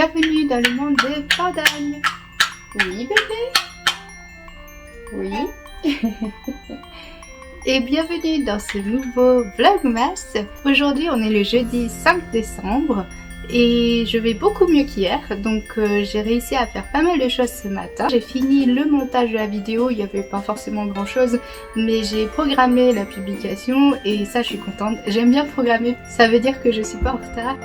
bienvenue dans le monde de Pandagne. Oui bébé? Oui. Et bienvenue dans ce nouveau Vlogmas. Aujourd'hui on est le jeudi 5 décembre et je vais beaucoup mieux qu'hier, donc j'ai réussi à faire pas mal de choses ce matin. J'ai fini le montage de la vidéo, il n'y avait pas forcément grand chose, mais j'ai programmé la publication et ça je suis contente. J'aime bien programmer, ça veut dire que je suis pas en retard.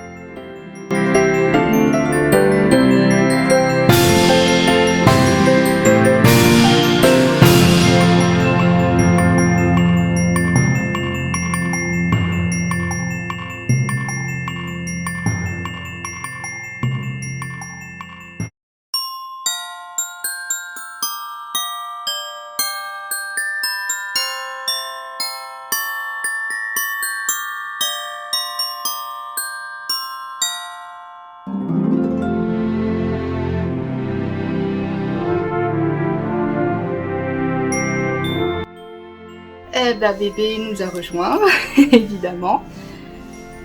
Bébé nous a rejoint, évidemment.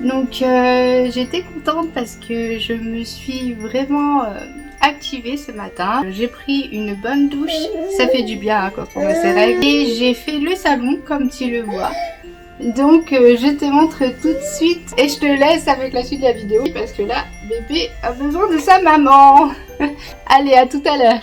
Donc j'étais contente parce que je me suis vraiment activée ce matin. J'ai pris une bonne douche, ça fait du bien hein, quand on a ses règles. Et j'ai fait le salon comme tu le vois. Donc je te montre tout de suite et je te laisse avec la suite de la vidéo parce que là bébé a besoin de sa maman. Allez, à tout à l'heure.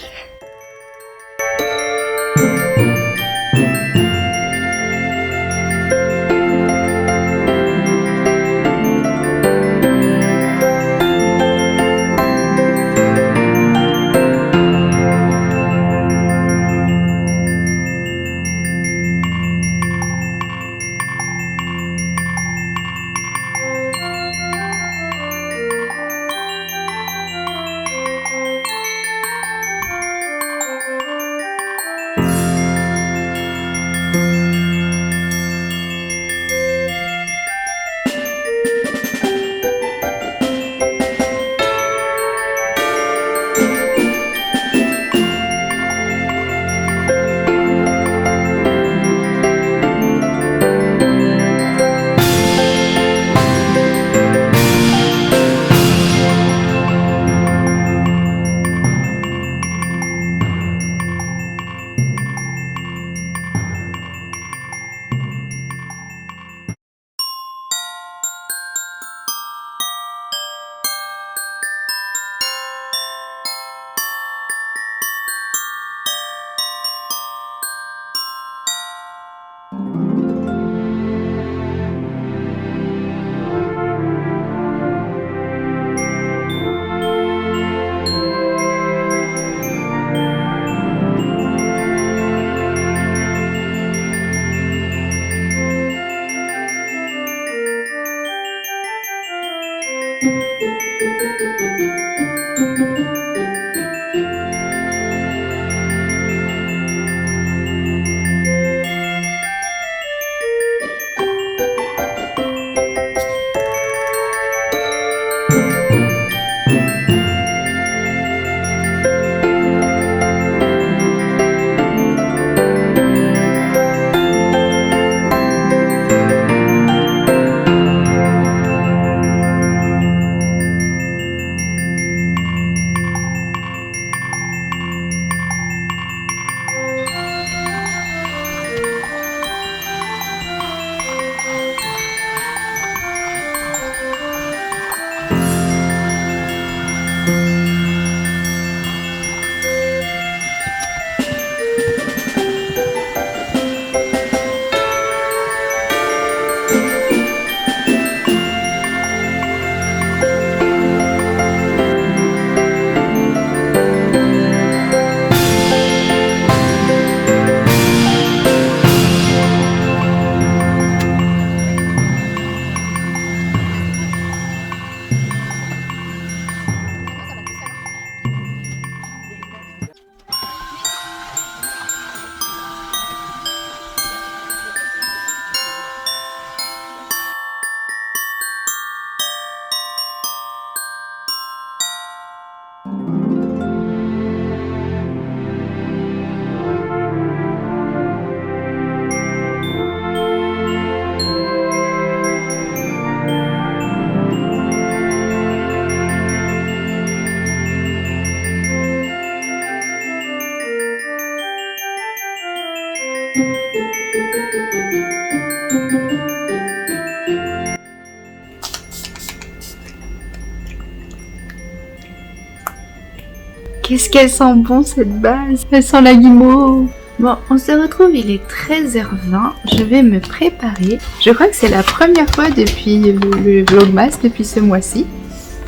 Qu'est-ce qu'elle sent bon cette base. Elle sent la guimauve. Bon, on se retrouve, il est 13h20. Je vais me préparer. Je crois que c'est la première fois depuis le vlogmas, depuis ce mois-ci.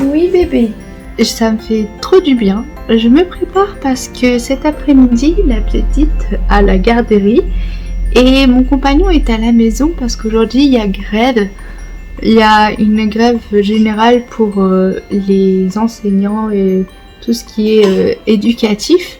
Oui bébé. Ça me fait trop du bien. Je me prépare parce que cet après-midi, la petite à la garderie et mon compagnon est à la maison parce qu'aujourd'hui il y a grève. Il y a une grève générale pour les enseignants et tout ce qui est éducatif.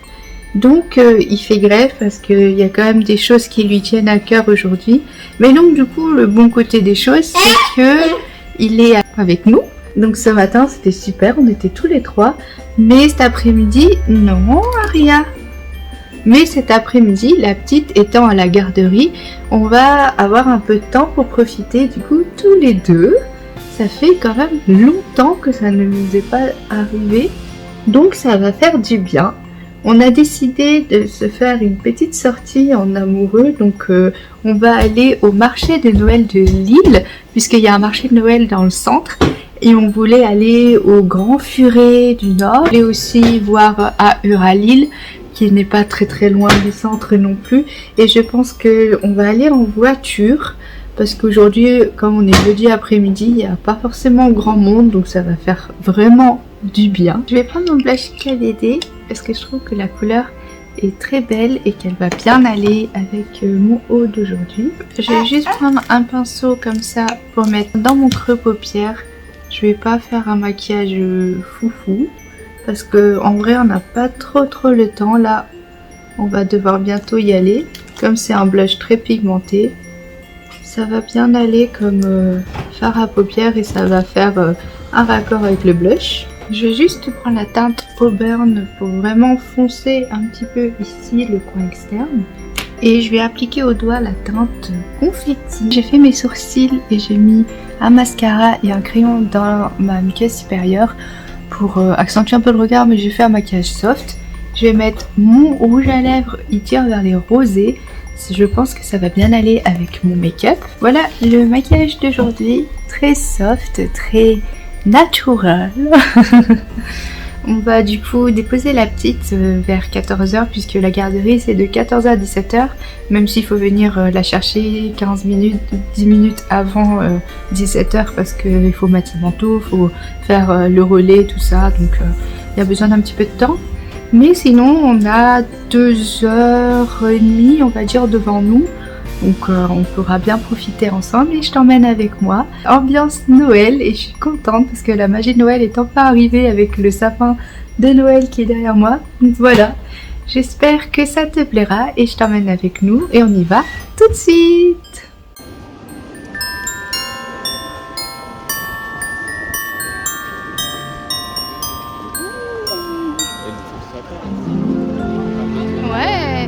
Donc il fait grève parce qu'il y a quand même des choses qui lui tiennent à cœur aujourd'hui. Mais donc du coup le bon côté des choses c'est que il est avec nous. Donc ce matin c'était super, on était tous les trois. Mais cet après-midi, non Aria. Mais cet après-midi, la petite étant à la garderie, on va avoir un peu de temps pour profiter du coup tous les deux. Ça fait quand même longtemps que ça ne nous est pas arrivé. Donc ça va faire du bien. On a décidé de se faire une petite sortie en amoureux. Donc on va aller au marché de Noël de Lille. Puisqu'il y a un marché de Noël dans le centre. Et on voulait aller au Grand Furet du Nord. On voulait aussi voir à Euralille, qui n'est pas très loin du centre non plus. Et je pense qu'on va aller en voiture. Parce qu'aujourd'hui, comme on est jeudi après-midi, il n'y a pas forcément grand monde. Donc ça va faire vraiment du bien. Je vais prendre mon blush KDD parce que je trouve que la couleur est très belle et qu'elle va bien aller avec mon haut d'aujourd'hui. Je vais juste prendre un pinceau comme ça pour mettre dans mon creux paupière. Je vais pas faire un maquillage foufou parce que en vrai on n'a pas trop le temps. Là on va devoir bientôt y aller. Comme c'est un blush très pigmenté, ça va bien aller comme fard à paupières et ça va faire un raccord avec le blush. Je vais juste prendre la teinte Auburn pour vraiment foncer un petit peu ici le coin externe. Et je vais appliquer au doigt la teinte confetti. J'ai fait mes sourcils et j'ai mis un mascara et un crayon dans ma muqueuse supérieure pour accentuer un peu le regard, mais j'ai fait un maquillage soft. Je vais mettre mon rouge à lèvres, il tire vers les rosés. Je pense que ça va bien aller avec mon make-up. Voilà le maquillage d'aujourd'hui, très soft, très naturel. On va du coup déposer la petite vers 14h puisque la garderie c'est de 14h à 17h. Même s'il faut venir la chercher 15 minutes, 10 minutes avant 17h parce qu'il faut mettre son manteau, il faut faire le relais, tout ça. Donc il y a besoin d'un petit peu de temps. Mais sinon on a 2h30 on va dire devant nous. Donc on pourra bien profiter ensemble et je t'emmène avec moi. Ambiance Noël et je suis contente parce que la magie de Noël est enfin arrivée avec le sapin de Noël qui est derrière moi. Donc voilà, j'espère que ça te plaira et je t'emmène avec nous et on y va tout de suite. Ouais.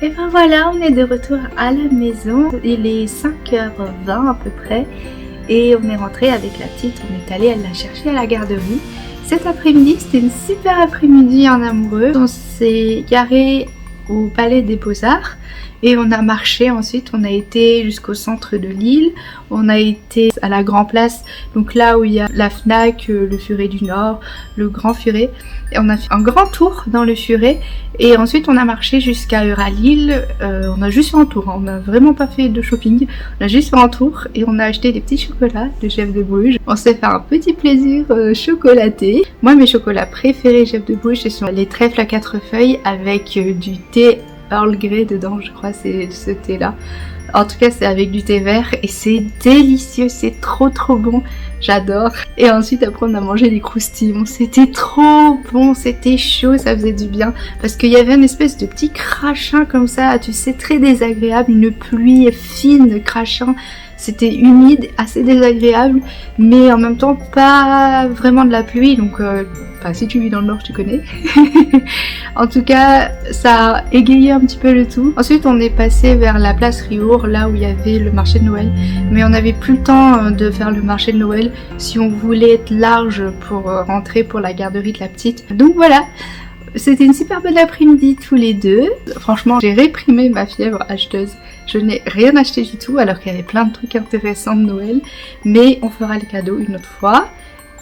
Et ben voilà, on est de retour à la maison. Il est 5h20 à peu près. Et on est rentré avec la petite, on est allé la chercher à la garderie. Cet après-midi, c'était une super après-midi en amoureux. On s'est garé au Palais des Beaux-Arts. Et on a marché ensuite, on a été jusqu'au centre de l'île, on a été à la Grand Place, donc là où il y a la Fnac, le Furet du Nord, le Grand Furet. Et on a fait un grand tour dans le Furet et ensuite on a marché jusqu'à Euralille. On a juste fait un tour, hein. On n'a vraiment pas fait de shopping, on a juste fait un tour et on a acheté des petits chocolats de Jeff de Bruges. On s'est fait un petit plaisir chocolaté. Moi mes chocolats préférés Jeff de Bruges ce sont les trèfles à 4 feuilles avec du thé Earl Grey dedans, je crois c'est ce thé là. En tout cas c'est avec du thé vert et c'est délicieux, c'est trop bon, j'adore. Et ensuite après on a mangé des croustillons, c'était trop bon, c'était chaud, ça faisait du bien. Parce qu'il y avait une espèce de petit crachin comme ça, tu sais, très désagréable, une pluie fine crachant. C'était humide, assez désagréable, mais en même temps pas vraiment de la pluie, donc enfin si tu vis dans le nord tu connais. En tout cas ça a égayé un petit peu le tout. Ensuite on est passé vers la place Riour, là où il y avait le marché de Noël, mais on n'avait plus le temps de faire le marché de Noël si on voulait être large pour rentrer pour la garderie de la petite. Donc voilà, c'était une super belle après-midi tous les deux. Franchement j'ai réprimé ma fièvre acheteuse. Je n'ai rien acheté du tout alors qu'il y avait plein de trucs intéressants de Noël. Mais on fera les cadeaux une autre fois.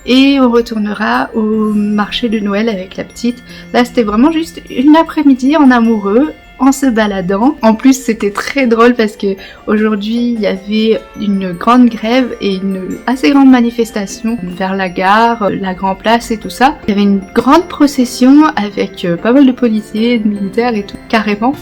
Et on retournera au marché de Noël avec la petite. Là c'était vraiment juste une après-midi en amoureux, en se baladant. En plus c'était très drôle parce que aujourd'hui il y avait une grande grève et une assez grande manifestation vers la gare, la Grand Place et tout ça. Il y avait une grande procession avec pas mal de policiers, de militaires et tout, carrément.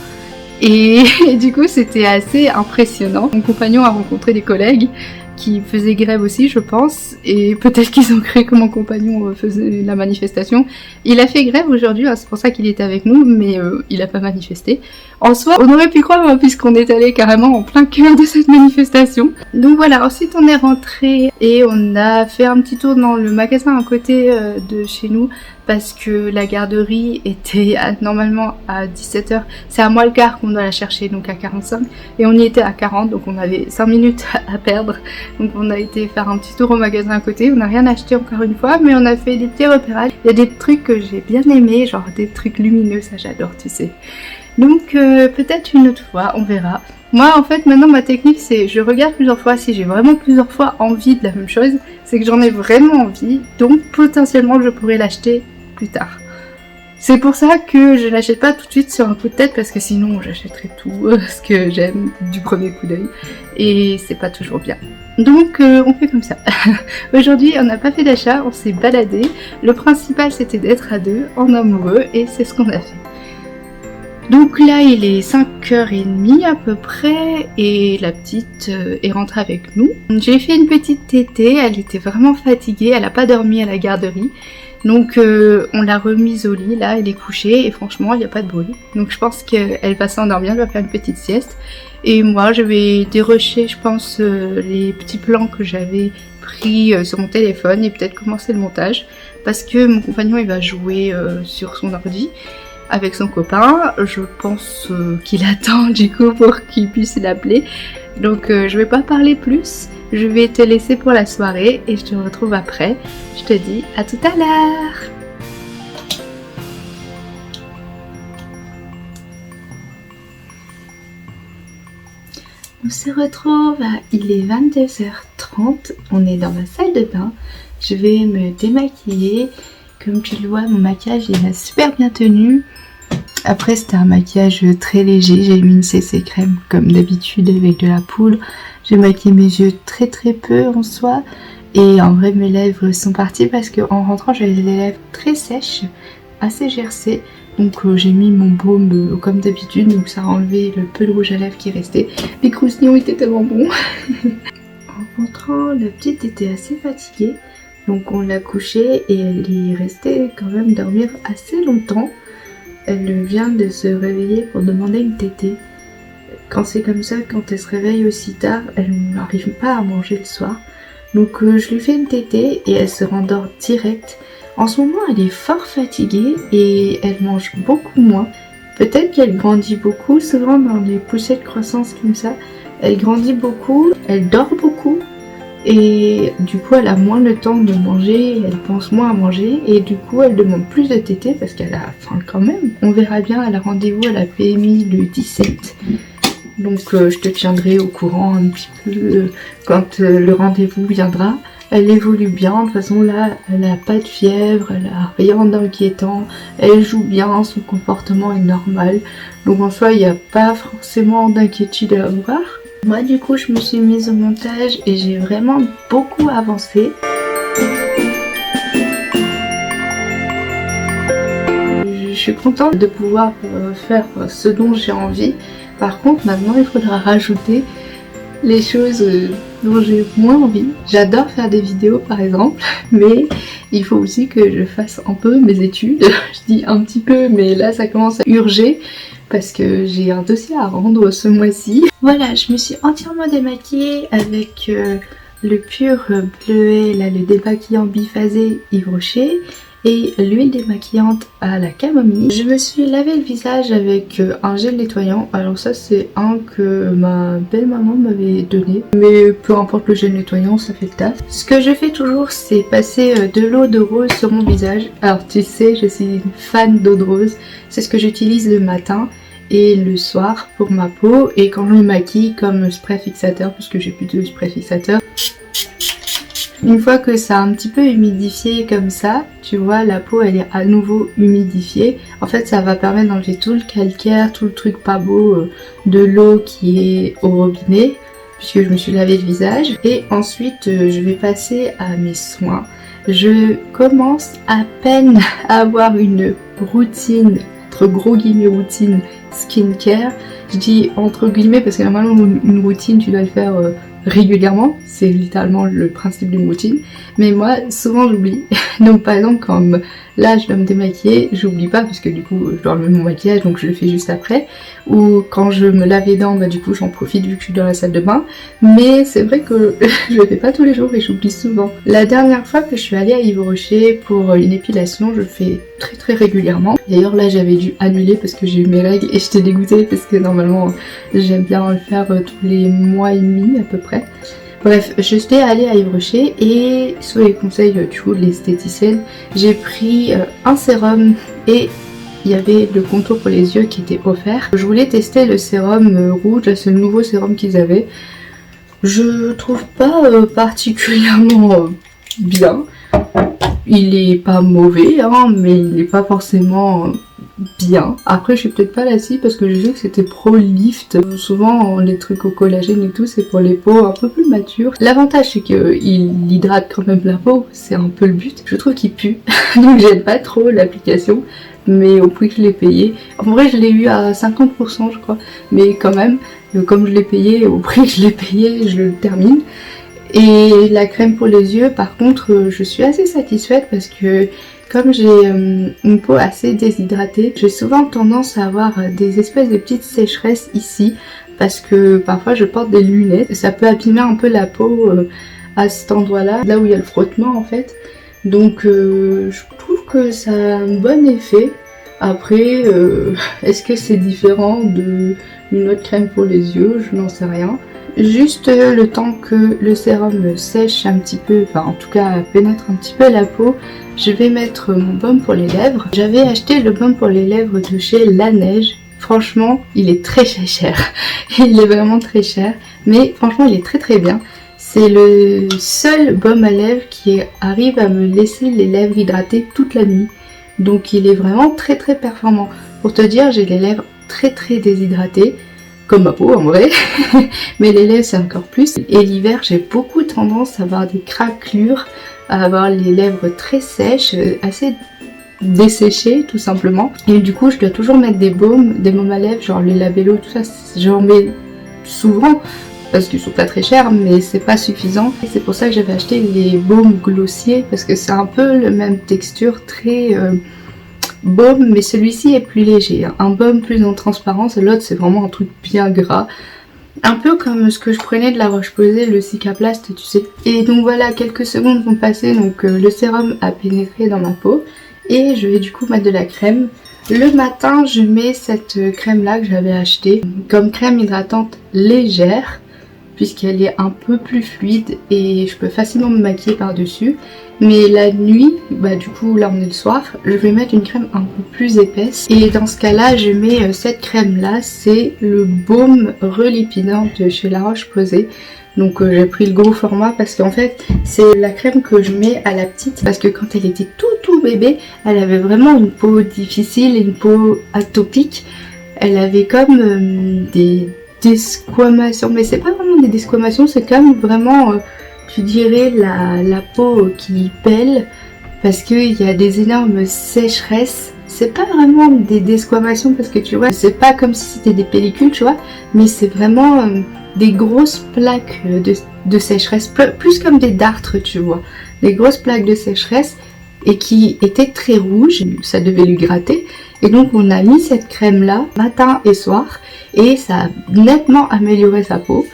Et du coup c'était assez impressionnant. Mon compagnon a rencontré des collègues qui faisaient grève aussi je pense, et peut-être qu'ils ont cru que mon compagnon faisait la manifestation. Il a fait grève aujourd'hui, hein, c'est pour ça qu'il était avec nous, mais il a pas manifesté. En soi on aurait pu croire hein, puisqu'on est allé carrément en plein cœur de cette manifestation. Donc voilà, ensuite on est rentré et on a fait un petit tour dans le magasin à côté de chez nous, parce que la garderie était normalement à 17h, c'est à moins le quart qu'on doit la chercher, donc à 45, et on y était à 40, donc on avait 5 minutes à perdre. Donc on a été faire un petit tour au magasin à côté, on n'a rien acheté encore une fois, mais on a fait des petits repérages. Il y a des trucs que j'ai bien aimés, genre des trucs lumineux, ça j'adore, tu sais. Donc peut-être une autre fois, on verra. Moi en fait maintenant ma technique c'est je regarde plusieurs fois, si j'ai vraiment plusieurs fois envie de la même chose, c'est que j'en ai vraiment envie, donc potentiellement je pourrais l'acheter plus tard. C'est pour ça que je l'achète pas tout de suite sur un coup de tête, parce que sinon j'achèterais tout ce que j'aime du premier coup d'œil et c'est pas toujours bien. Donc on fait comme ça. Aujourd'hui on n'a pas fait d'achat, on s'est baladé. Le principal c'était d'être à deux en amoureux et c'est ce qu'on a fait. Donc là il est 5h30 à peu près et la petite est rentrée avec nous. J'ai fait une petite tétée, elle était vraiment fatiguée, elle a pas dormi à la garderie. Donc on l'a remise au lit, là elle est couchée et franchement il n'y a pas de bruit. Donc je pense qu'elle va s'endormir, elle va faire une petite sieste. Et moi je vais dérocher je pense les petits plans que j'avais pris sur mon téléphone et peut-être commencer le montage. Parce que mon compagnon il va jouer sur son ordi avec son copain. Je pense qu'il attend du coup pour qu'il puisse l'appeler. Donc je vais pas parler plus. Je vais te laisser pour la soirée et je te retrouve après. Je te dis à tout à l'heure. On se retrouve il est 22h30. On est dans ma salle de bain. Je vais me démaquiller. Comme tu le vois, mon maquillage il m'a super bien tenu. Après c'était un maquillage très léger. J'ai mis une CC crème comme d'habitude avec de la poudre. J'ai maquillé mes yeux très peu en soi. Et en vrai mes lèvres sont parties parce qu'en rentrant j'avais les lèvres très sèches, assez gercées. Donc j'ai mis mon baume comme d'habitude, donc ça a enlevé le peu de rouge à lèvres qui restait. Les croustillons étaient tellement bons. En rentrant, la petite était assez fatiguée. Donc on l'a couchée et elle est restée quand même dormir assez longtemps. Elle vient de se réveiller pour demander une tétée. Quand c'est comme ça, quand elle se réveille aussi tard, elle n'arrive pas à manger le soir. Donc je lui fais une tétée et elle se rendort direct. En ce moment elle est fort fatiguée et elle mange beaucoup moins. Peut-être qu'elle grandit beaucoup, souvent dans les poussées de croissance comme ça. Elle grandit beaucoup, elle dort beaucoup. Et du coup elle a moins le temps de manger, elle pense moins à manger et du coup elle demande plus de tétée parce qu'elle a faim quand même. On verra bien, elle a rendez-vous à la PMI le 17. donc je te tiendrai au courant un petit peu quand le rendez-vous viendra. Elle évolue bien, de toute façon là elle n'a pas de fièvre, elle a rien d'inquiétant, elle joue bien, son comportement est normal, donc en soi il n'y a pas forcément d'inquiétude à avoir. Moi du coup je me suis mise au montage et j'ai vraiment beaucoup avancé. Je suis contente de pouvoir faire ce dont j'ai envie. Par contre maintenant il faudra rajouter les choses dont j'ai moins envie. J'adore faire des vidéos par exemple, mais il faut aussi que je fasse un peu mes études. Je dis un petit peu, mais là ça commence à urger parce que j'ai un dossier à rendre ce mois-ci. Voilà, je me suis entièrement démaquillée avec le pur bleuet, là, le démaquillant biphasé Yves Rocher et l'huile démaquillante à la camomille. Je me suis lavé le visage avec un gel nettoyant. Alors ça c'est un que ma belle maman m'avait donné, mais peu importe le gel nettoyant, ça fait le taf. Ce que je fais toujours c'est passer de l'eau de rose sur mon visage. Alors tu sais, je suis une fan d'eau de rose, c'est ce que j'utilise le matin et le soir pour ma peau, et quand je me maquille comme spray fixateur, puisque j'ai plus de spray fixateur. Une fois que ça a un petit peu humidifié comme ça, tu vois, la peau elle est à nouveau humidifiée. En fait ça va permettre d'enlever tout le calcaire, tout le truc pas beau de l'eau qui est au robinet, puisque je me suis lavé le visage. Et ensuite je vais passer à mes soins. Je commence à peine à avoir une routine, entre gros guillemets routine skincare. Je dis entre guillemets parce que normalement une routine tu dois le faire régulièrement, c'est littéralement le principe d'une routine, mais moi souvent j'oublie. Donc par exemple quand là je dois me démaquiller, j'oublie pas parce que du coup je dois enlever mon maquillage, donc je le fais juste après, ou quand je me lave les dents, bah du coup j'en profite vu que je suis dans la salle de bain, mais c'est vrai que je le fais pas tous les jours et j'oublie souvent. La dernière fois que je suis allée à Yves Rocher pour une épilation, je le fais très régulièrement. D'ailleurs là j'avais dû annuler parce que j'ai eu mes règles et j'étais dégoûtée parce que normalement j'aime bien le faire tous les mois et demi à peu près. Bref, je suis allée à Yves Rocher et sous les conseils du coup de l'esthéticienne, j'ai pris un sérum et il y avait le contour pour les yeux qui était offert. Je voulais tester le sérum rouge, c'est le nouveau sérum qu'ils avaient. Je trouve pas particulièrement bien. Il est pas mauvais, hein, mais il est pas forcément bien. Après je suis peut-être pas la cible parce que j'ai vu que c'était Pro Lift. Souvent les trucs au collagène et tout c'est pour les peaux un peu plus matures. L'avantage c'est qu'il hydrate quand même la peau, c'est un peu le but. Je trouve qu'il pue, donc j'aime pas trop l'application, mais au prix que je l'ai payé. En vrai je l'ai eu à 50% je crois, mais quand même, comme je l'ai payé, au prix que je l'ai payé, je le termine. Et la crème pour les yeux par contre je suis assez satisfaite parce que comme j'ai une peau assez déshydratée, j'ai souvent tendance à avoir des espèces de petites sécheresses ici parce que parfois je porte des lunettes. Ça peut abîmer un peu la peau à cet endroit-là, là où il y a le frottement en fait. Donc je trouve que ça a un bon effet. Après, est-ce que c'est différent d'une autre crème pour les yeux? Je n'en sais rien. Juste le temps que le sérum sèche un petit peu, enfin en tout cas pénètre un petit peu la peau, je vais mettre mon baume pour les lèvres. J'avais acheté le baume pour les lèvres de chez La Neige. Franchement, il est très cher. Il est vraiment très cher, mais franchement il est très bien. C'est le seul baume à lèvres qui arrive à me laisser les lèvres hydratées toute la nuit. Donc il est vraiment très performant. Pour te dire, j'ai les lèvres très déshydratées. Comme ma peau en vrai, mais les lèvres c'est encore plus. Et l'hiver j'ai beaucoup tendance à avoir des craquelures, à avoir les lèvres très sèches, assez desséchées tout simplement. Et du coup je dois toujours mettre des baumes à lèvres, genre les Labello, tout ça, j'en mets souvent parce qu'ils sont pas très chers, mais c'est pas suffisant. Et c'est pour ça que j'avais acheté les baumes glossiers parce que c'est un peu la même texture, très baume, mais celui-ci est plus léger, un baume plus en transparence, l'autre c'est vraiment un truc bien gras, un peu comme ce que je prenais de la Roche-Posay, le Cicaplast tu sais. Et donc voilà, quelques secondes vont passer, donc le sérum a pénétré dans ma peau et je vais du coup mettre de la crème. Le matin je mets cette crème là que j'avais achetée comme crème hydratante légère puisqu'elle est un peu plus fluide et je peux facilement me maquiller par dessus. Mais la nuit, bah du coup là on est le soir, je vais mettre une crème un peu plus épaisse et dans ce cas là je mets cette crème là, c'est le baume relipidant de chez La Roche-Posay. Donc j'ai pris le gros format parce qu'en fait c'est la crème que je mets à la petite, parce que quand elle était tout bébé, elle avait vraiment une peau difficile, une peau atopique. Elle avait comme des desquamations, mais c'est pas vraiment des desquamations, c'est comme vraiment tu dirais la peau qui pèle, parce qu'il y a des énormes sécheresses. C'est pas vraiment des desquamations parce que tu vois, c'est pas comme si c'était des pellicules, tu vois, mais c'est vraiment des grosses plaques de sécheresse, plus comme des dartres, tu vois, des grosses plaques de sécheresse et qui étaient très rouges, ça devait lui gratter. Et donc on a mis cette crème là matin et soir et ça a nettement amélioré sa peau.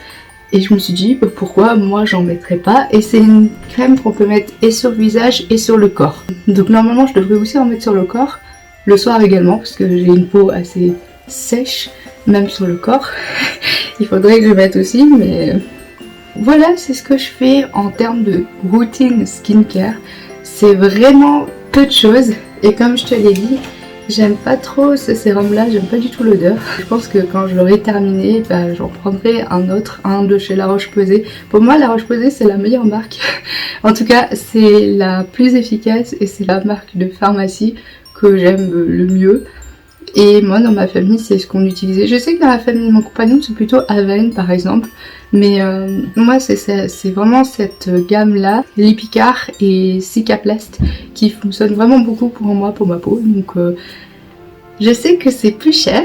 Et je me suis dit pourquoi moi j'en mettrais pas, et c'est une crème qu'on peut mettre et sur le visage et sur le corps. Donc normalement je devrais aussi en mettre sur le corps, le soir également, parce que j'ai une peau assez sèche, même sur le corps. Il faudrait que je mette aussi, mais voilà, c'est ce que je fais en termes de routine skincare. C'est vraiment peu de choses, et comme je te l'ai dit, j'aime pas trop ce sérum là, j'aime pas du tout l'odeur. Je pense que quand je l'aurai terminé, bah, j'en prendrai un autre, un de chez La Roche-Posay. Pour moi La Roche-Posay c'est la meilleure marque. En tout cas c'est la plus efficace et c'est la marque de pharmacie que j'aime le mieux. Et moi dans ma famille c'est ce qu'on utilisait. Je sais que dans la famille de mon compagnon c'est plutôt Avène par exemple. Mais moi c'est vraiment cette gamme là, Lipicard et Cicaplast, qui fonctionne vraiment beaucoup pour moi, pour ma peau. Donc je sais que c'est plus cher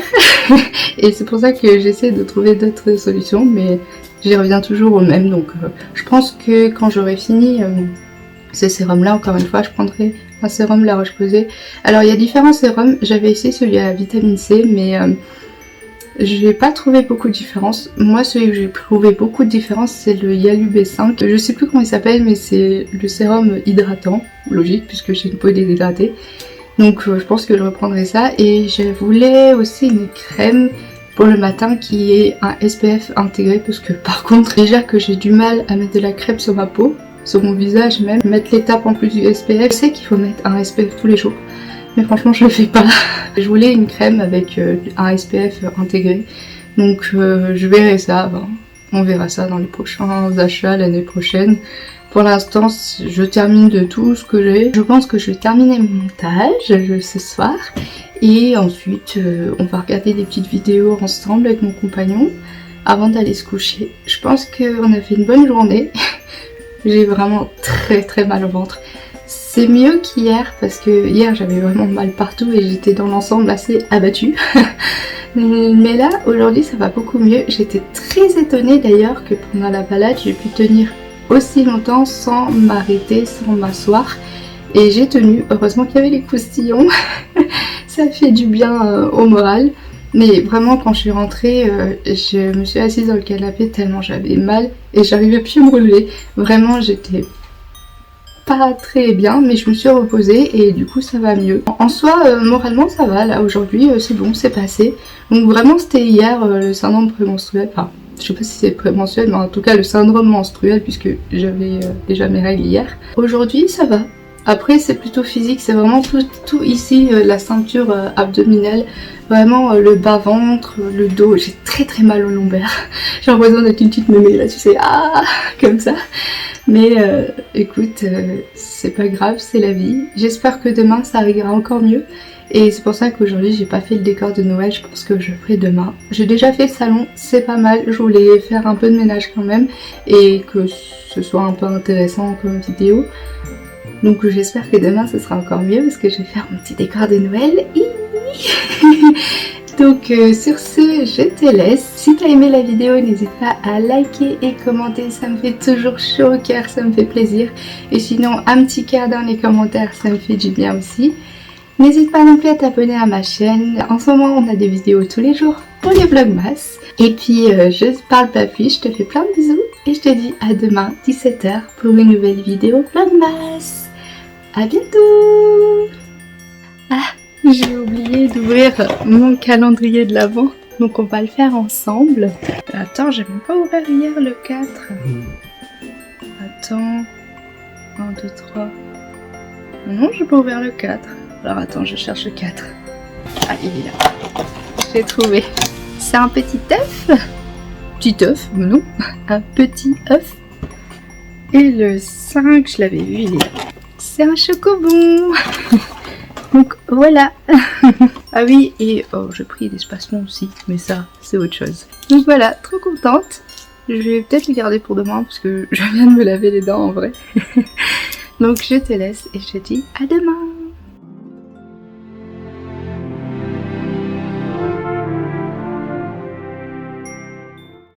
et c'est pour ça que j'essaie de trouver d'autres solutions, mais j'y reviens toujours au même. Donc je pense que quand j'aurai fini ce sérum là, encore une fois je prendrai un sérum La Roche-Posay. Alors il y a différents sérums, j'avais essayé celui à la vitamine C, mais j'ai pas trouvé beaucoup de différence. Moi celui que j'ai trouvé beaucoup de différence c'est le Yalu B5. Je sais plus comment il s'appelle, mais c'est le sérum hydratant, logique puisque j'ai une peau déshydratée. Donc je pense que je reprendrai ça. Et je voulais aussi une crème pour le matin qui est un SPF intégré, parce que par contre déjà que j'ai du mal à mettre de la crème sur ma peau, sur mon visage même, mettre l'étape en plus du SPF. Je sais qu'il faut mettre un SPF tous les jours, mais franchement je le fais pas. Je voulais une crème avec un SPF intégré, donc je verrai ça, on verra ça dans les prochains achats l'année prochaine. Pour l'instant je termine de tout ce que j'ai. Je pense que je vais terminer mon montage ce soir et ensuite on va regarder des petites vidéos ensemble avec mon compagnon avant d'aller se coucher. Je pense qu'on a fait une bonne journée. J'ai vraiment très mal au ventre. C'est mieux qu'hier parce que hier j'avais vraiment mal partout et j'étais dans l'ensemble assez abattue. Mais là aujourd'hui ça va beaucoup mieux. J'étais très étonnée d'ailleurs que pendant la balade j'ai pu tenir aussi longtemps sans m'arrêter, sans m'asseoir. Et j'ai tenu, heureusement qu'il y avait les coustillons. Ça fait du bien au moral. Mais vraiment quand je suis rentrée, je me suis assise dans le canapé tellement j'avais mal et j'arrivais plus à me relever. Vraiment j'étais pas très bien, mais je me suis reposée et du coup ça va mieux. En soi moralement ça va, là aujourd'hui c'est bon, c'est passé. Donc vraiment c'était hier le syndrome prémenstruel, enfin je sais pas si c'est prémenstruel, mais en tout cas le syndrome menstruel, puisque j'avais déjà mes règles hier. Aujourd'hui ça va. Après c'est plutôt physique, c'est vraiment tout ici, la ceinture abdominale, vraiment le bas-ventre, le dos. J'ai très mal au lombaire. J'ai l'impression d'être une petite mémé là, tu sais, comme ça. Mais écoute, c'est pas grave, c'est la vie. J'espère que demain ça ira encore mieux. Et c'est pour ça qu'aujourd'hui j'ai pas fait le décor de Noël, je pense que je ferai demain. J'ai déjà fait le salon, c'est pas mal, je voulais faire un peu de ménage quand même et que ce soit un peu intéressant comme vidéo. Donc j'espère que demain ce sera encore mieux parce que je vais faire mon petit décor de Noël. Donc sur ce, je te laisse. Si t'as aimé la vidéo, n'hésite pas à liker et commenter, ça me fait toujours chaud au cœur, ça me fait plaisir. Et sinon, un petit cœur dans les commentaires, ça me fait du bien aussi. N'hésite pas non plus à t'abonner à ma chaîne. En ce moment, on a des vidéos tous les jours pour les vlogmas. Et puis, je parle pas plus, je te fais plein de bisous. Et je te dis à demain, 17 h, pour une nouvelle vidéo vlogmas. À bientôt. Ah, j'ai oublié d'ouvrir mon calendrier de l'Avent. Donc on va le faire ensemble. Attends, j'ai même pas ouvert hier le 4. Attends. 1, 2, 3. Non, j'ai pas ouvert le 4. Alors attends, je cherche le 4. Ah, il est là. J'ai trouvé. C'est un petit œuf. Petit œuf, non. Un petit œuf. Et le 5, je l'avais vu, il est là. C'est un chocobon. Donc voilà. Ah oui, et oh, j'ai pris des espacements aussi, mais ça, c'est autre chose. Donc voilà, trop contente. Je vais peut-être les garder pour demain parce que je viens de me laver les dents en vrai. Donc je te laisse et je te dis à demain.